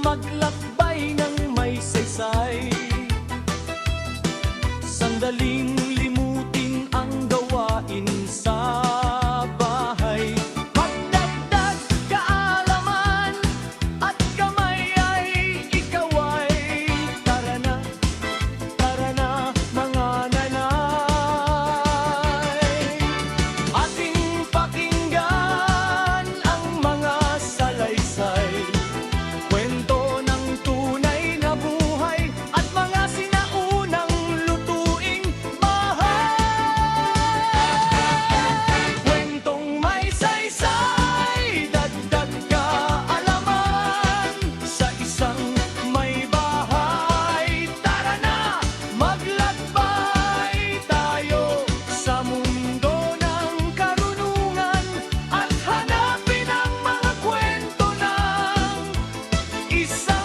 maglakbay ng may saysay. Sandaling limutin ang gawain sa bahay. Magdagdag kaalaman at kamay ay ikaw ay tara na mga nanay. Ating pakinggan ang mga salaysay, kwento ng tunay na buhay at mga sinaunang lutuing bahay. Kwentong may saysay, dagdag kaalaman sa isang may bahay. Tara na, maglakbay tayo sa mundo ng karunungan at hanapin ang mga kwento ng isa